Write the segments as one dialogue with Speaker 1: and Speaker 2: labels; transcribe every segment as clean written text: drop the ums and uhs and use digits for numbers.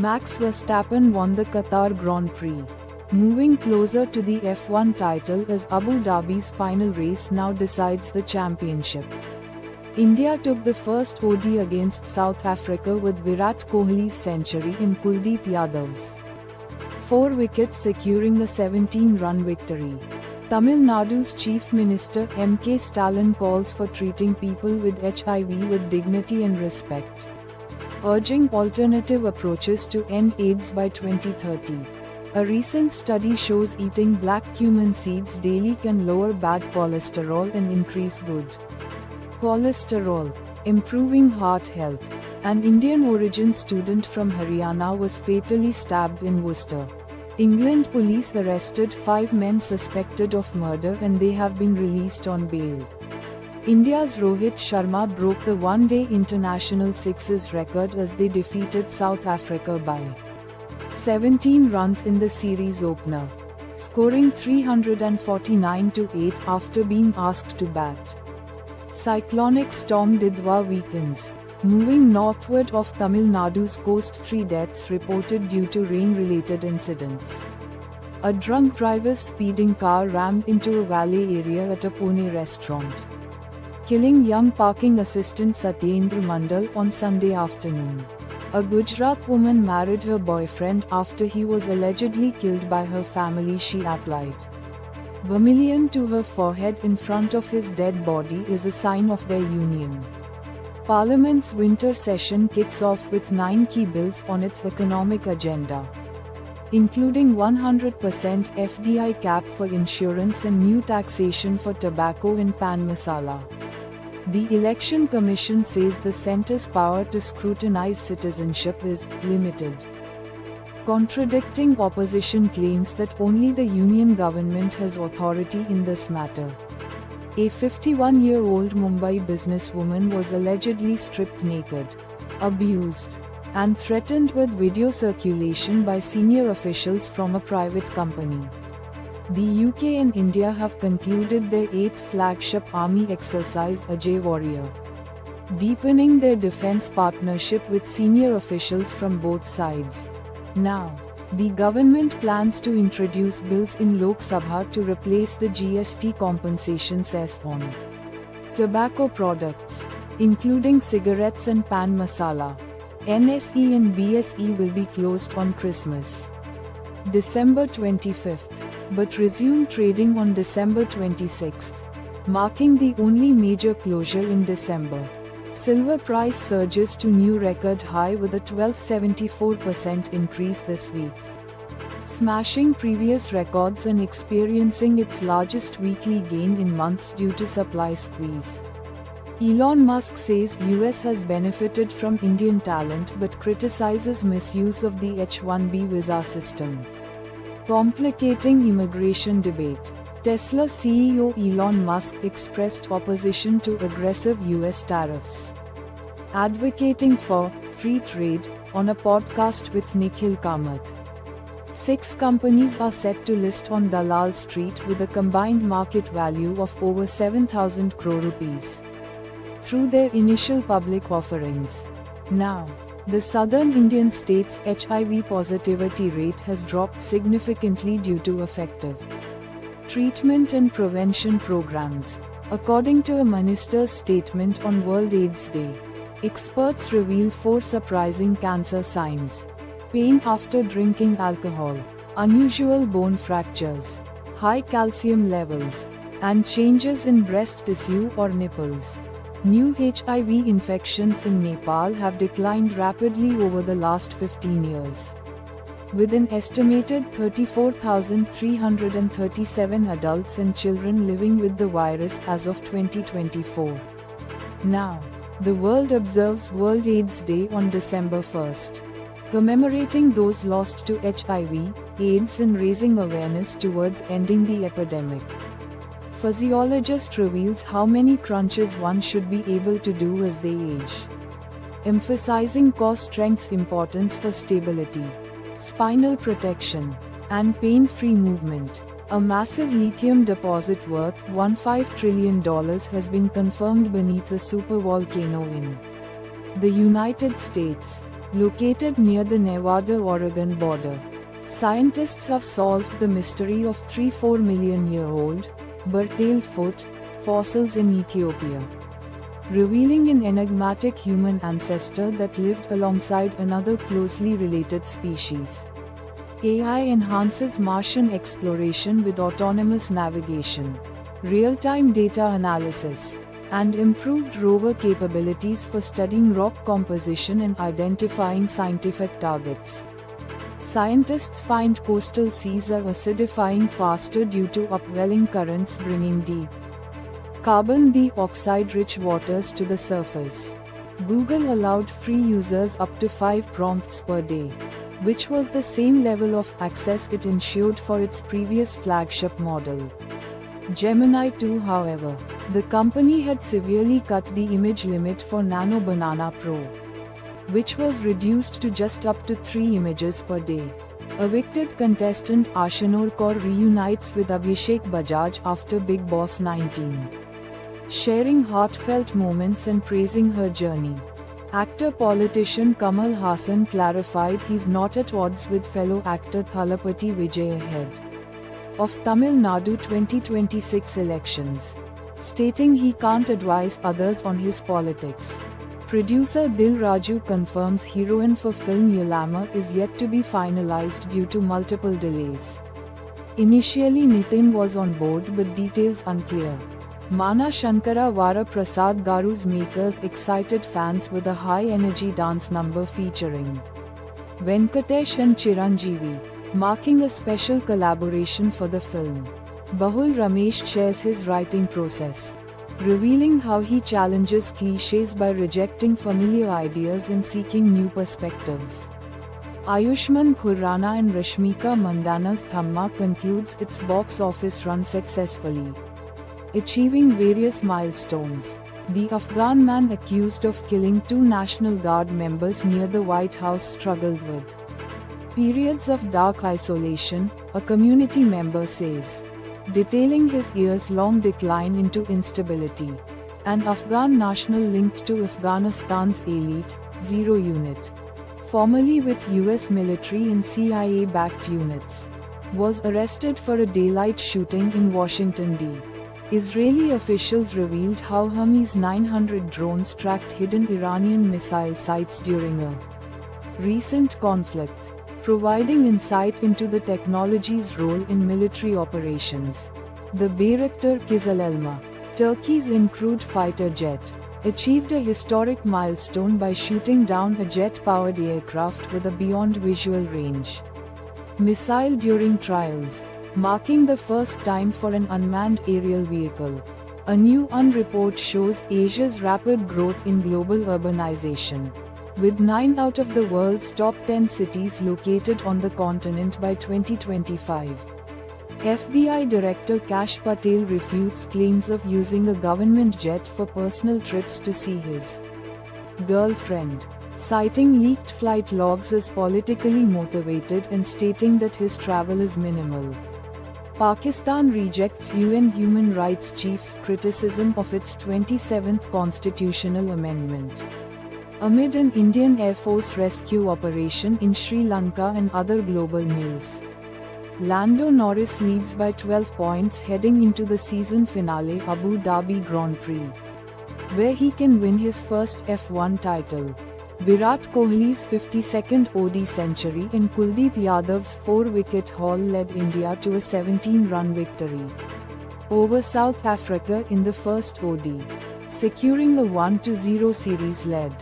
Speaker 1: Max Verstappen won the Qatar Grand Prix. Moving closer to the F1 title as Abu Dhabi's final race now decides the championship. India took the first OD against South Africa with Virat Kohli's century and Kuldeep Yadav's 4 wickets securing a 17-run victory. Tamil Nadu's Chief Minister M.K. Stalin calls for treating people with HIV with dignity and respect, urging alternative approaches to end AIDS by 2030. A recent study shows eating black cumin seeds daily can lower bad cholesterol and increase good cholesterol, improving heart health. An Indian-origin student from Haryana was fatally stabbed in Worcester. England police arrested 5 men suspected of murder and they have been released on bail. India's Rohit Sharma broke the one-day international sixes record as they defeated South Africa by 17 runs in the series opener, scoring 349-8 after being asked to bat. Cyclonic storm Didwa weakens, moving northward off Tamil Nadu's coast. 3 deaths reported due to rain-related incidents. A drunk driver's speeding car rammed into a valet area at a Pune restaurant, killing young parking assistant Satyendra Mandal on Sunday afternoon. A Gujarat woman married her boyfriend after he was allegedly killed by her family. She applied vermilion to her forehead in front of his dead body as a sign of their union. Parliament's winter session kicks off with 9 key bills on its economic agenda, including 100% FDI cap for insurance and new taxation for tobacco and pan masala. The Election Commission says the centre's power to scrutinize citizenship is limited, contradicting opposition claims that only the union government has authority in this matter. A 51-year-old Mumbai businesswoman was allegedly stripped naked, abused, and threatened with video circulation by senior officials from a private company. The UK and India have concluded their 8th flagship army exercise Ajay Warrior, deepening their defence partnership with senior officials from both sides. Now, the government plans to introduce bills in Lok Sabha to replace the GST compensation cess on tobacco products, including cigarettes and pan masala. NSE and BSE will be closed on Christmas, December 25th, but resume trading on December 26th, marking the only major closure in December. Silver price surges to new record high with a 12.74% increase this week, smashing previous records and experiencing its largest weekly gain in months due to supply squeeze. Elon Musk says US has benefited from Indian talent but criticizes misuse of the H-1B visa system, complicating immigration debate. Tesla CEO Elon Musk expressed opposition to aggressive US tariffs, advocating for free trade on a podcast with Nikhil Kamath. 6 companies are set to list on Dalal Street with a combined market value of over 7,000 crore rupees through their initial public offerings. Now, the southern Indian state's HIV positivity rate has dropped significantly due to effective treatment and prevention programs, according to a minister's statement on World AIDS Day. Experts reveal 4 surprising cancer signs: pain after drinking alcohol, unusual bone fractures, high calcium levels, and changes in breast tissue or nipples. New HIV infections in Nepal have declined rapidly over the last 15 years, with an estimated 34,337 adults and children living with the virus as of 2024. Now, the world observes World AIDS Day on December 1st, commemorating those lost to HIV, AIDS and raising awareness towards ending the epidemic. Physiologist reveals how many crunches one should be able to do as they age, emphasizing core strength's importance for stability, spinal protection, and pain-free movement. A massive lithium deposit worth $15 trillion has been confirmed beneath a supervolcano in the United States. located near the Nevada-Oregon border. Scientists have solved the mystery of 3-4 million-year-old Burtail foot fossils in Ethiopia, revealing an enigmatic human ancestor that lived alongside another closely related species. AI enhances Martian exploration with autonomous navigation, real-time data analysis, and improved rover capabilities for studying rock composition and identifying scientific targets. Scientists find coastal seas are acidifying faster due to upwelling currents bringing deep carbon dioxide-rich waters to the surface. Google allowed free users up to 5 prompts per day, which was the same level of access it ensured for its previous flagship model, Gemini 2. However, the company had severely cut the image limit for Nano Banana Pro, which was reduced to just up to 3 images per day. Evicted contestant Ashanur Kaur reunites with Abhishek Bajaj after Bigg Boss 19, sharing heartfelt moments and praising her journey. Actor-politician Kamal Haasan clarified he's not at odds with fellow actor Thalapathy Vijay ahead of Tamil Nadu 2026 elections, stating he can't advise others on his politics. Producer Dil Raju confirms heroine for film Yalama is yet to be finalized due to multiple delays. Initially Nitin was on board but details unclear. Mana Shankara Vara Prasad Garu's makers excited fans with a high-energy dance number featuring Venkatesh and Chiranjeevi, marking a special collaboration for the film. Bahul Ramesh shares his writing process, revealing how he challenges cliches by rejecting familiar ideas and seeking new perspectives. Ayushmann Khurrana and Rashmika Mandana's Thamma concludes its box office run successfully, achieving various milestones. The Afghan man accused of killing 2 National Guard members near the White House struggled with periods of dark isolation, a community member says, detailing his years-long decline into instability. An Afghan national linked to Afghanistan's elite, Zero Unit, formerly with US military and CIA-backed units, was arrested for a daylight shooting in Washington, D.C. Israeli officials revealed how Hermes 900 drones tracked hidden Iranian missile sites during a recent conflict, providing insight into the technology's role in military operations. The Bayraktar Kizilelma, Turkey's uncrewed fighter jet, achieved a historic milestone by shooting down a jet-powered aircraft with a beyond visual range missile during trials, marking the first time for an unmanned aerial vehicle. A new report shows Asia's rapid growth in global urbanization, with 9 out of the world's top 10 cities located on the continent by 2025. FBI Director Kash Patel refutes claims of using a government jet for personal trips to see his girlfriend, citing leaked flight logs as politically motivated and stating that his travel is minimal. Pakistan rejects UN Human Rights Chief's criticism of its 27th constitutional amendment, amid an Indian Air Force rescue operation in Sri Lanka and other global news. Lando Norris leads by 12 points heading into the season finale Abu Dhabi Grand Prix, where he can win his first F1 title. Virat Kohli's 52nd ODI century and Kuldeep Yadav's 4-wicket haul led India to a 17-run victory over South Africa in the first ODI, securing a 1-0 series lead.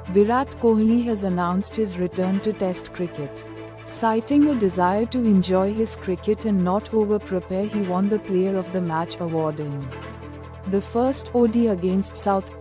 Speaker 1: Virat Kohli has announced his return to Test cricket. Citing a desire to enjoy his cricket and not over-prepare, he won the Player of the Match award in the first ODI against South